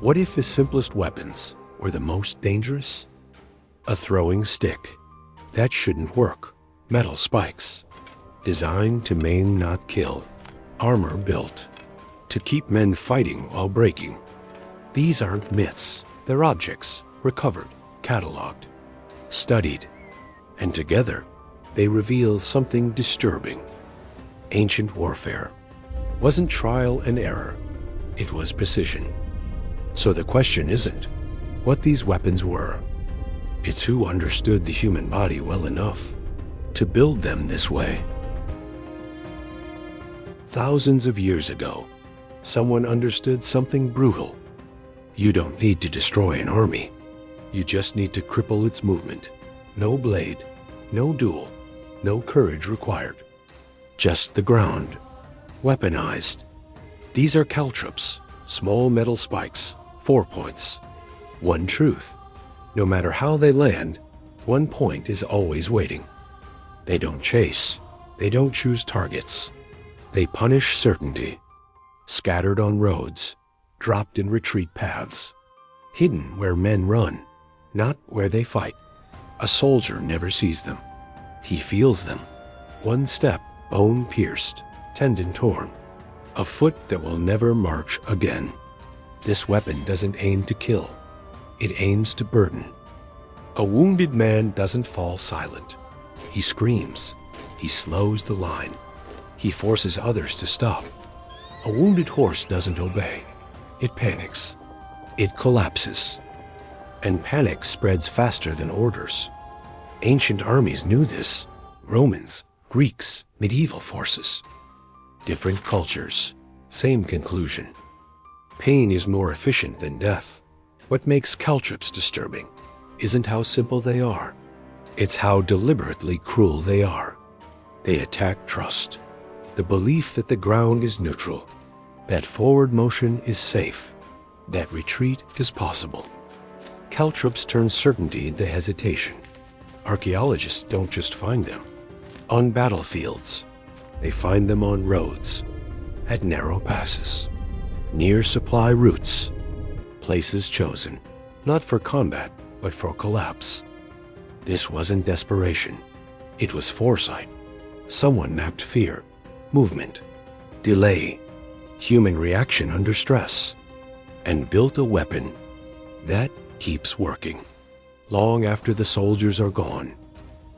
What if the simplest weapons were the most dangerous? A throwing stick. That shouldn't work. Metal spikes. Designed to maim, not kill. Armor built to keep men fighting while breaking. These aren't myths. They're objects, recovered, cataloged, studied, and together they reveal something disturbing. Ancient warfare wasn't trial and error. It was precision. So the question isn't what these weapons were. It's who understood the human body well enough to build them this way. Thousands of years ago, someone understood something brutal. You don't need to destroy an army. You just need to cripple its movement. No blade, no duel, no courage required. Just the ground, weaponized. These are caltrops, small metal spikes, 4 points. One truth. No matter how they land, one point is always waiting. They don't chase. They don't choose targets. They punish certainty. Scattered on roads, dropped in retreat paths. Hidden where men run, not where they fight. A soldier never sees them. He feels them. One step, bone pierced, tendon torn. A foot that will never march again. This weapon doesn't aim to kill. It aims to burden. A wounded man doesn't fall silent. He screams. He slows the line. He forces others to stop. A wounded horse doesn't obey. It panics. It collapses. And panic spreads faster than orders. Ancient armies knew this. Romans, Greeks, medieval forces. Different cultures, same conclusion. Pain is more efficient than death. What makes caltrops disturbing isn't how simple they are. It's how deliberately cruel they are. They attack trust, the belief that the ground is neutral, that forward motion is safe, that retreat is possible. Caltrops turn certainty into hesitation. Archaeologists don't just find them on battlefields. They find them on roads, at narrow passes, near supply routes, places chosen, not for combat, but for collapse. This wasn't desperation. It was foresight. Someone mapped fear, movement, delay, human reaction under stress, and built a weapon that keeps working long after the soldiers are gone.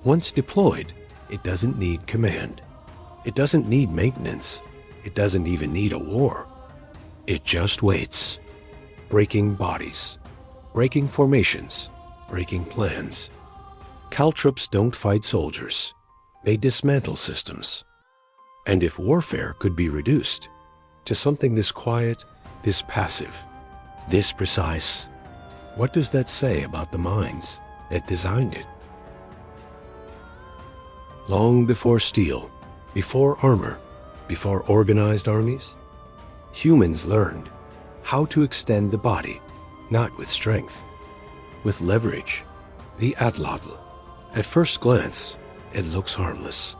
Once deployed, it doesn't need command. It doesn't need maintenance. It doesn't even need a war. It just waits, breaking bodies, breaking formations, breaking plans. Caltrops don't fight soldiers. They dismantle systems. And if warfare could be reduced to something this quiet, this passive, this precise, what does that say about the minds that designed it? Long before steel, before armor, before organized armies, humans learned how to extend the body, not with strength, with leverage. The Atlatl. At first glance, it looks harmless.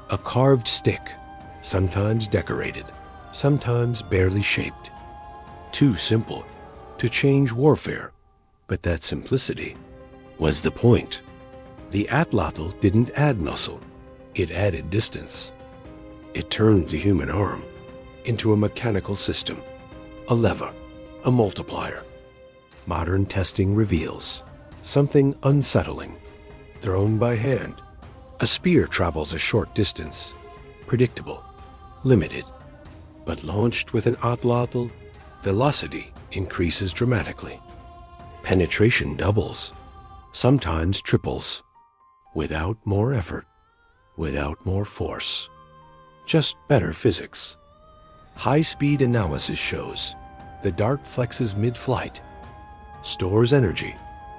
A carved stick, sometimes decorated, sometimes barely shaped. Too simple to change warfare, but that simplicity was the point. The Atlatl didn't add muscle, it added distance. It turned the human arm into a mechanical system, a lever, a multiplier. Modern testing reveals something unsettling. Thrown by hand, a spear travels a short distance, predictable, limited. But launched with an Atlatl, velocity increases dramatically. Penetration doubles, sometimes triples, without more effort, without more force. Just better physics. High-speed analysis shows the dart flexes mid-flight, stores energy,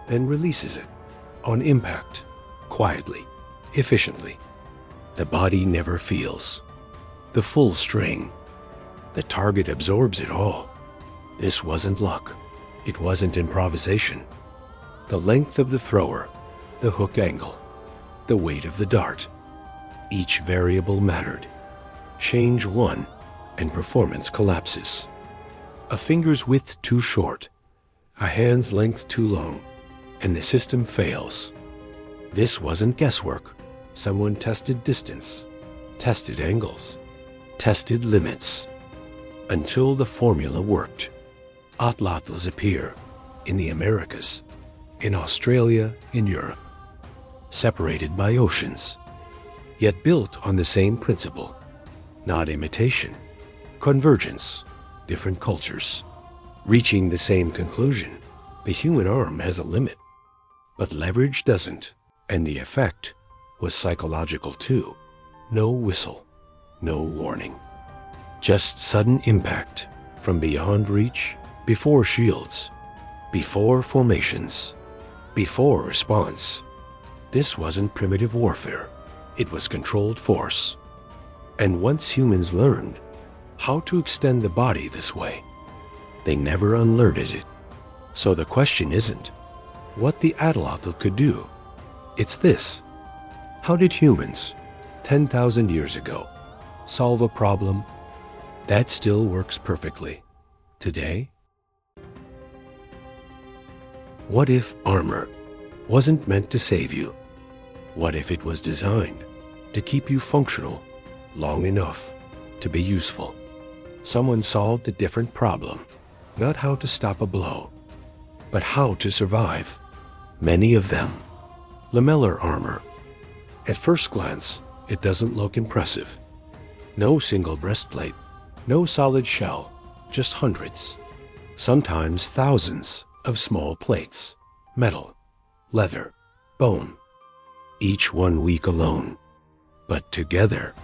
then releases it on impact, quietly, efficiently. The body never feels the full strain. The target absorbs it all. This wasn't luck. It wasn't improvisation. The length of the thrower, the hook angle, the weight of the dart. Each variable mattered. Change one, and performance collapses. A finger's width too short, a hand's length too long, and the system fails. This wasn't guesswork. Someone tested distance, tested angles, tested limits, until the formula worked. Atlatls appear in the Americas, in Australia, in Europe, separated by oceans, yet built on the same principle. Not imitation, convergence, different cultures, reaching the same conclusion. The human arm has a limit, but leverage doesn't, and the effect was psychological too. No whistle, no warning. Just sudden impact from beyond reach, before shields, before formations, before response. This wasn't primitive warfare. It was controlled force. And once humans learned how to extend the body this way, they never unlearned it. So the question isn't what the Atlatl could do. It's this: how did humans, 10,000 years ago, solve a problem that still works perfectly today? What if armor wasn't meant to save you? What if it was designed to keep you functional long enough to be useful? Someone solved a different problem, not how to stop a blow, but how to survive. Many of them. Lamellar armor. At first glance, it doesn't look impressive. No single breastplate, no solid shell, just hundreds, sometimes thousands of small plates, metal, leather, bone, each one weak alone, but together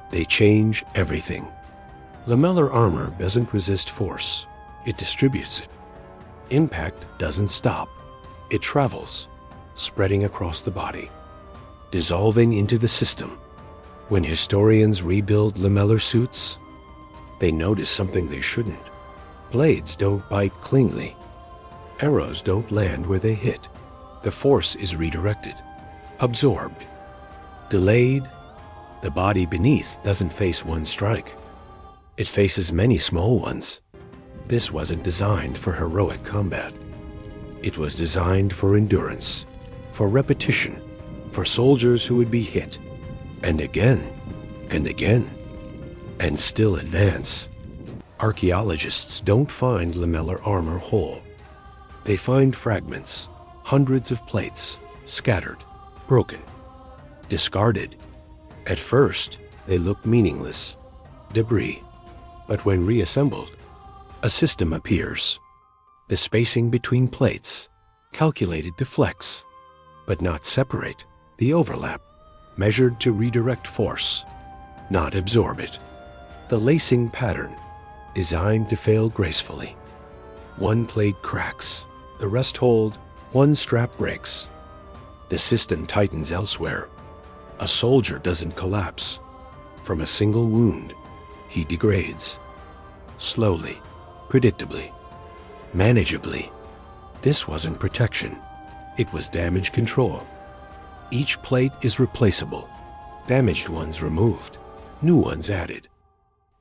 they change everything. Lamellar armor doesn't resist force, it distributes it. Impact doesn't stop, it travels, spreading across the body, dissolving into the system. When historians rebuild lamellar suits, they notice something they shouldn't. Blades don't bite cleanly. Arrows don't land where they hit. The force is redirected, absorbed, delayed. The body beneath doesn't face one strike. It faces many small ones. This wasn't designed for heroic combat. It was designed for endurance, for repetition, for soldiers who would be hit, and again, and again, and still advance. Archaeologists don't find lamellar armor whole. They find fragments, hundreds of plates, scattered, broken, discarded. At first, they look meaningless, debris. But when reassembled, a system appears. The spacing between plates, calculated to flex, but not separate. The overlap, measured to redirect force, not absorb it. The lacing pattern, designed to fail gracefully. One plate cracks, the rest hold, one strap breaks. The system tightens elsewhere. A soldier doesn't collapse. From a single wound, he degrades. Slowly, predictably, manageably. This wasn't protection. It was damage control. Each plate is replaceable. Damaged ones removed, new ones added.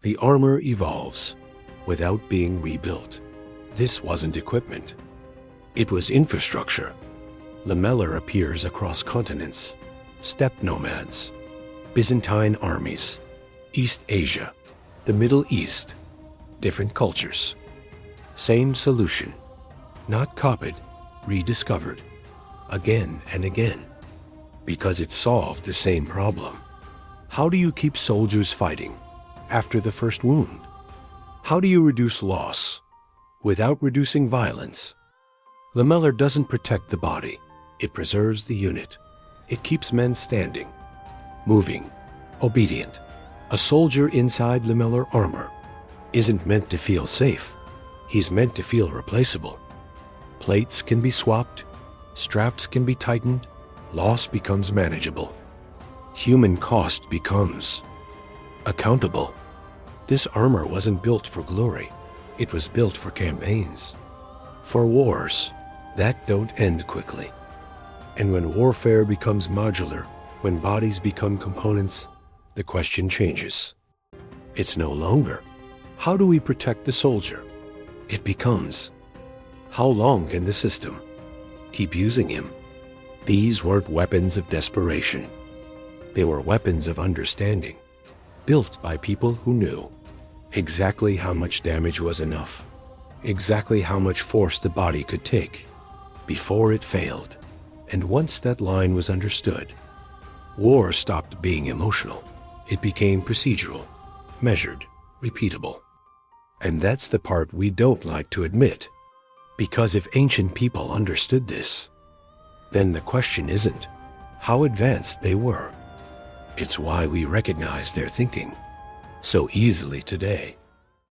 The armor evolves without being rebuilt. This wasn't equipment. It was infrastructure. Lamellar appears across continents. Steppe nomads, Byzantine armies, East Asia, the Middle East, different cultures. Same solution, not copied, rediscovered, again and again, because it solved the same problem. How do you keep soldiers fighting after the first wound? How do you reduce loss without reducing violence? Lamellar doesn't protect the body, it preserves the unit. It keeps men standing, moving, obedient. A soldier inside lamellar armor isn't meant to feel safe. He's meant to feel replaceable. Plates can be swapped, straps can be tightened, loss becomes manageable. Human cost becomes accountable. This armor wasn't built for glory. It was built for campaigns, for wars that don't end quickly. And when warfare becomes modular, when bodies become components, the question changes. It's no longer, how do we protect the soldier? it becomes, how long can the system keep using him? These weren't weapons of desperation. They were weapons of understanding, built by people who knew exactly how much damage was enough, exactly how much force the body could take before it failed. And once that line was understood, war stopped being emotional. It became procedural, measured, repeatable. And that's the part we don't like to admit. Because if ancient people understood this, then the question isn't how advanced they were. It's why we recognize their thinking so easily today.